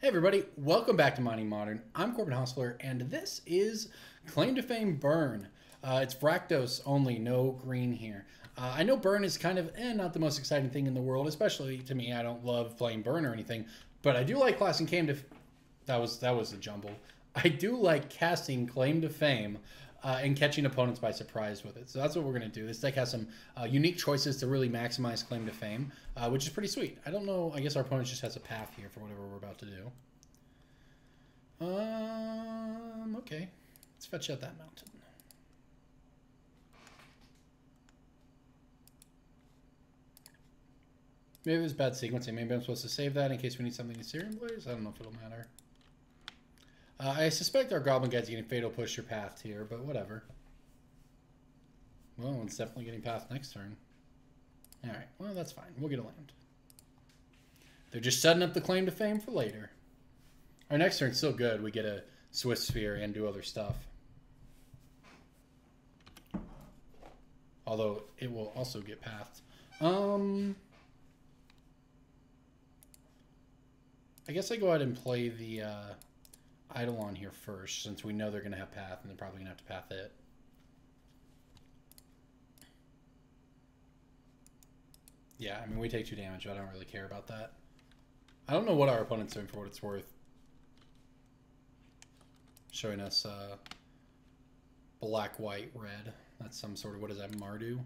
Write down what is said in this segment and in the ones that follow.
Hey everybody, welcome back to Mining Modern. I'm Corbin and this is Claim to Fame Burn. It's Rakdos only, no green here. I know Burn is kind of not the most exciting thing in the world, especially to me. I don't love playing Burn or anything, but I do like classing Claim to... That was a jumble. I do like casting Claim to Fame and catching opponents by surprise with it. So that's what we're going to do. This deck has some unique choices to really maximize Claim to Fame, which is pretty sweet. I don't know. I guess our opponent just has a path here for whatever we're about to do. Okay. Let's fetch out that mountain. Maybe it was bad sequencing. Maybe I'm supposed to save that in case we need something in Searing Blaze. I don't know if it'll matter. I suspect our Goblin Guide's getting Fatal Push your path here, but whatever. Well, it's definitely getting path next turn. Alright, well, that's fine. We'll get a land. They're just setting up the Claim to Fame for later. Our next turn's still good. We get a Swift Sphere and do other stuff. Although, it will also get pathed. I guess I go ahead and play the... Eidolon here first, since we know they're going to have path, and they're probably going to have to path it. Yeah, I mean, we take 2 damage, but I don't really care about that. I don't know what our opponent's doing for what it's worth. Showing us black, white, red. That's some sort of, what is that, Mardu?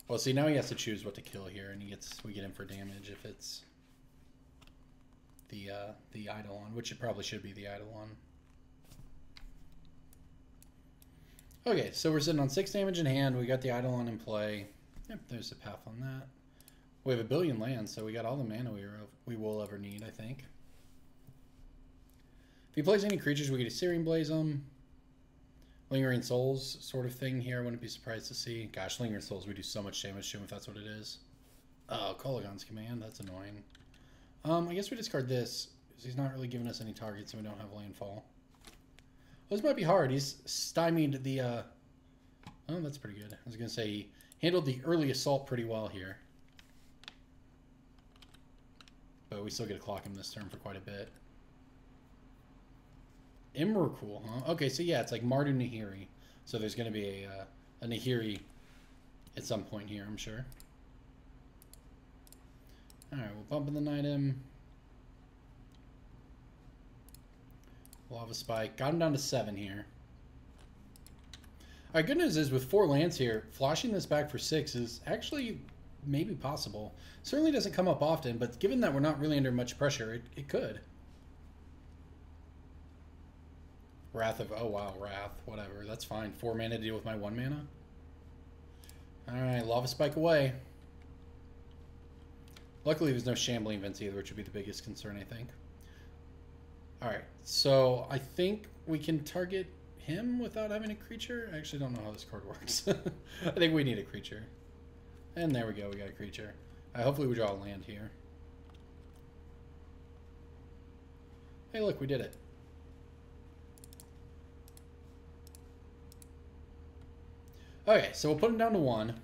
Well, see, now he has to choose what to kill here, and we get him for damage if it's the Eidolon, which it probably should be the Eidolon. Okay, so we're sitting on 6 damage in hand. We got the Eidolon in play. Yep, there's a path on that. We have a billion lands, so we got all the mana we will ever need, I think. If he plays any creatures, we get a Searing Blaze them. Lingering Souls sort of thing here. I wouldn't be surprised to see. Gosh, Lingering Souls, we do so much damage to him if that's what it is. Oh, Kolaghan's Command, that's annoying. I guess we discard this, because he's not really giving us any targets and we don't have landfall. Well, this might be hard. He's stymied the, oh, that's pretty good. I was going to say he handled the early assault pretty well here. But we still get to clock him this turn for quite a bit. Emrakul, huh? Okay, so yeah, it's like Mardu Nahiri. So there's going to be a Nahiri at some point here, I'm sure. Alright, we'll bump in the night him. Lava Spike. Got him down to 7 here. Alright, good news is with 4 lands here, floshing this back for 6 is actually maybe possible. Certainly doesn't come up often, but given that we're not really under much pressure, it could. Wrath of... Oh, wow, Wrath. Whatever, that's fine. 4 mana to deal with my 1 mana. Alright, Lava Spike away. Luckily, there's no Shambling Events either, which would be the biggest concern, I think. Alright, so I think we can target him without having a creature. I actually don't know how this card works. I think we need a creature. And there we go, we got a creature. Hopefully we draw a land here. Hey, look, we did it. Okay, so we'll put him down to 1.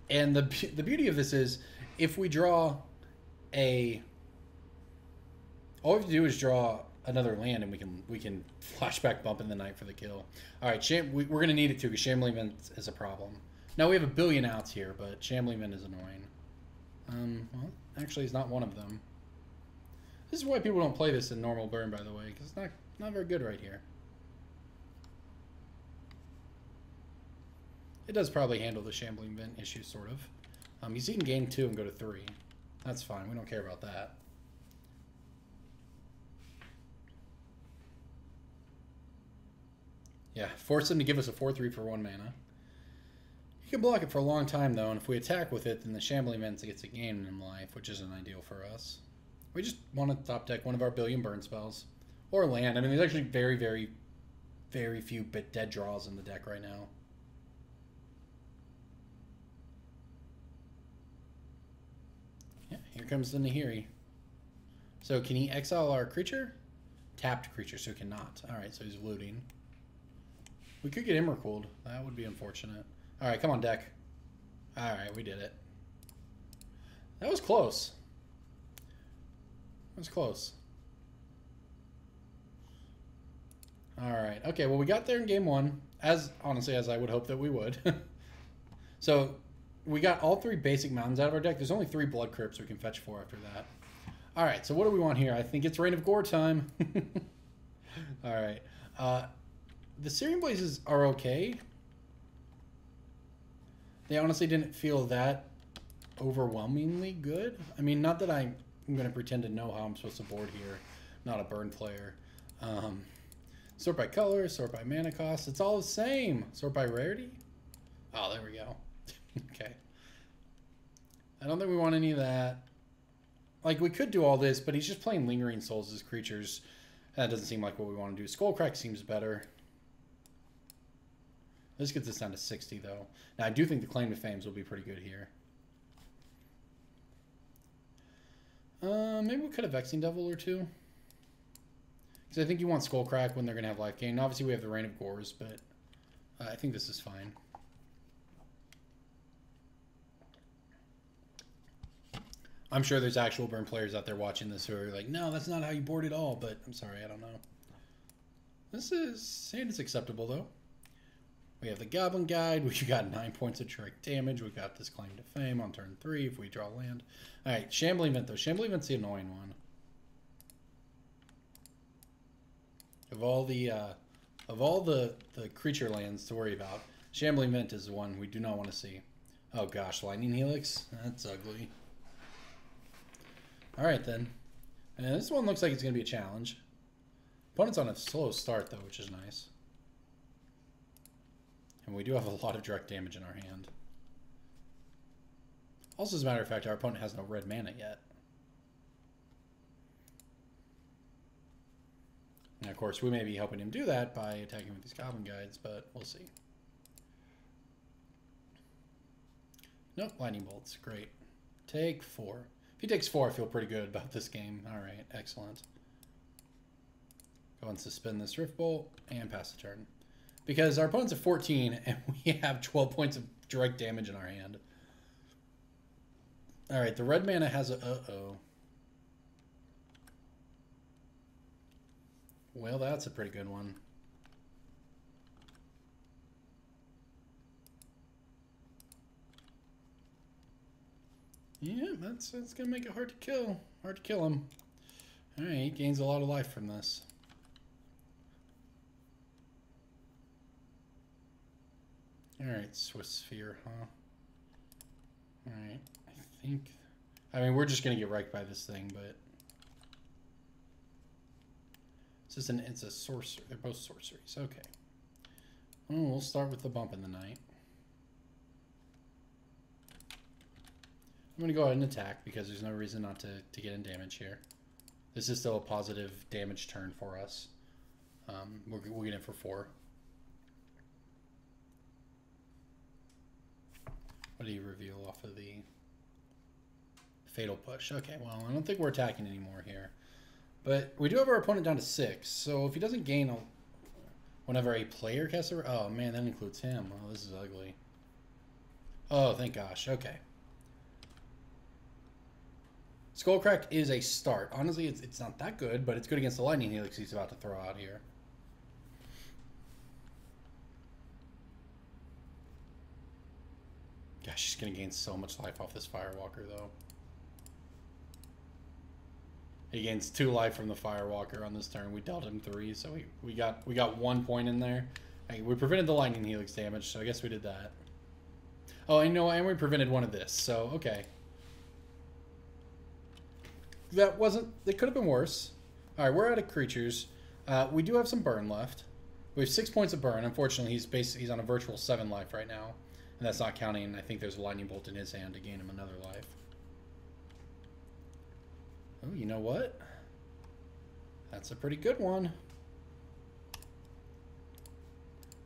And the beauty of this is, if we draw a... All we have to do is draw another land, and we can flashback bump in the night for the kill. All right, we're going to need it too, because Shambling Event is a problem. Now, we have a billion outs here, but Shambling Event is annoying. Well, actually, it's not one of them. This is why people don't play this in normal burn, by the way, because it's not very good right here. It does probably handle the Shambling Event issue, sort of. You can gain 2 and go to 3. That's fine. We don't care about that. Yeah, force him to give us a 4/3 for 1 mana. He can block it for a long time, though, and if we attack with it, then the Shambling Event gets a gain in life, which isn't ideal for us. We just want to top deck one of our billion burn spells. Or land. I mean, there's actually very, very, very few dead draws in the deck right now. Yeah, here comes the Nahiri. So can he exile our creature? Tapped creature, so he cannot. Alright, so he's looting. We could get Emrakul. That would be unfortunate. Alright, come on, deck. Alright, we did it. That was close. was close. Alright. Okay, well, we got there in game one. Honestly, as I would hope that we would. So, we got all 3 basic mountains out of our deck. There's only 3 blood crypts we can fetch 4 after that. Alright, so what do we want here? I think it's Reign of Gore time. Alright. The Searing Blazes are okay. They honestly didn't feel that overwhelmingly good. I mean, not that I'm going to pretend to know how I'm supposed to board here. Not a burn player. Sort by color, sort by mana cost. It's all the same. Sort by rarity? Oh, there we go. Okay. I don't think we want any of that. Like, we could do all this, but he's just playing Lingering Souls as creatures. That doesn't seem like what we want to do. Skullcrack seems better. Let's get this down to 60, though. Now, I do think the Claim to Fames will be pretty good here. Maybe we could have Vexing Devil or 2. Because I think you want Skullcrack when they're going to have life gain. Obviously, we have the Reign of Gores, but I think this is fine. I'm sure there's actual burn players out there watching this who are like, no, that's not how you board it all, but I'm sorry, I don't know. This is acceptable, though. We have the Goblin Guide. We got 9 points of direct damage. We got this Claim to Fame on turn 3 if we draw land. All right, Shambling Vent, though. Shambling Vent's the annoying one. Of all the creature lands to worry about, Shambling Vent is the one we do not want to see. Oh gosh, Lightning Helix? That's ugly. Alright then. And this one looks like it's going to be a challenge. Opponent's on a slow start though, which is nice. And we do have a lot of direct damage in our hand. Also, as a matter of fact, our opponent has no red mana yet. And of course, we may be helping him do that by attacking with these Goblin Guides, but we'll see. Nope, Lightning Bolts. Great. Take 4. If he takes 4, I feel pretty good about this game. Alright, excellent. Go and suspend this Rift Bolt and pass the turn. Because our opponent's at 14, and we have 12 points of direct damage in our hand. Alright, the red mana has a... Uh-oh. Well, that's a pretty good one. Yeah, that's going to make it hard to kill. Hard to kill him. Alright, he gains a lot of life from this. Alright, Swiss Sphere, huh? Alright, I think... I mean, we're just going to get wrecked by this thing, but... It's a sorcery. They're both sorceries. Okay. Well, we'll start with the Bump in the Night. I'm going to go ahead and attack because there's no reason not to get in damage here. This is still a positive damage turn for us. We'll get in for 4. What do you reveal off of the Fatal Push? Okay, well, I don't think we're attacking anymore here. But we do have our opponent down to 6, so if he doesn't gain whenever a player casts a... Oh, man, that includes him. Oh, this is ugly. Oh, thank gosh. Okay. Skullcrack is a start. Honestly, it's not that good, but it's good against the Lightning Helix he's about to throw out here. Gosh, she's going to gain so much life off this Firewalker, though. He gains 2 life from the Firewalker on this turn. We dealt him 3, so we got 1 point in there. Hey, we prevented the Lightning Helix damage, so I guess we did that. Oh, and we prevented one of this, so okay. That could have been worse. Alright, we're out of creatures. We do have some burn left. We have 6 points of burn. Unfortunately, he's on a virtual 7 life right now. And that's not counting, I think there's a Lightning Bolt in his hand to gain him another life. Oh, you know what? That's a pretty good one.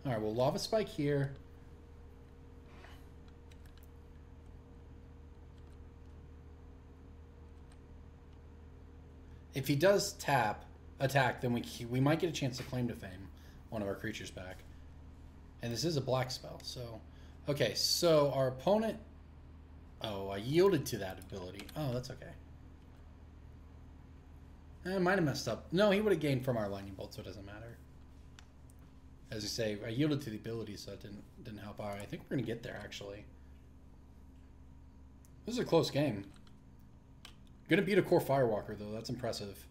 Alright, well, Lava Spike here. If he does attack, then we might get a chance to Claim to Fame one of our creatures back. And this is a black spell, so... Okay, so our opponent... Oh, I yielded to that ability. Oh, that's okay. Might have messed up. No, he would have gained from our lightning bolt, so it doesn't matter. As you say, I yielded to the ability, so it didn't help out. I think we're gonna get there actually. This is a close game. Gonna beat a core Firewalker though. That's impressive.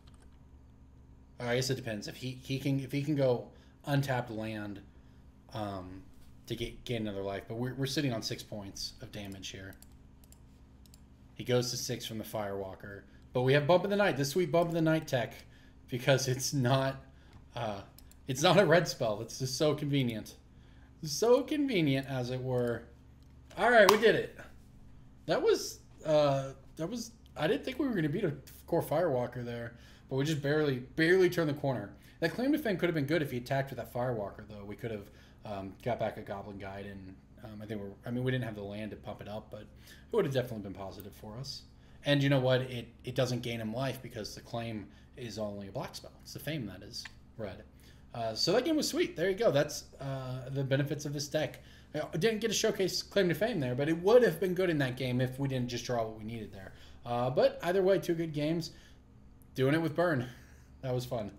I guess it depends if he can go untapped land to gain another life. But we're sitting on 6 points of damage here. He goes to 6 from the Firewalker, but we have Bump of the Night. This sweet Bump of the Night tech, because it's not a red spell. It's just so convenient, as it were. All right, we did it. That was. I didn't think we were going to beat a core Firewalker there, but we just barely turned the corner. That Claim to Fame could have been good if he attacked with that Firewalker, though. We could have got back a Goblin Guide, and I mean, we didn't have the land to pump it up, but it would have definitely been positive for us. And you know what? It doesn't gain him life because the Claim is only a black spell. It's the Fame that is red. So that game was sweet. There you go. That's the benefits of this deck. I didn't get to showcase Claim to Fame there, but it would have been good in that game if we didn't just draw what we needed there. But either way, 2 good games. Doing it with Burn. That was fun.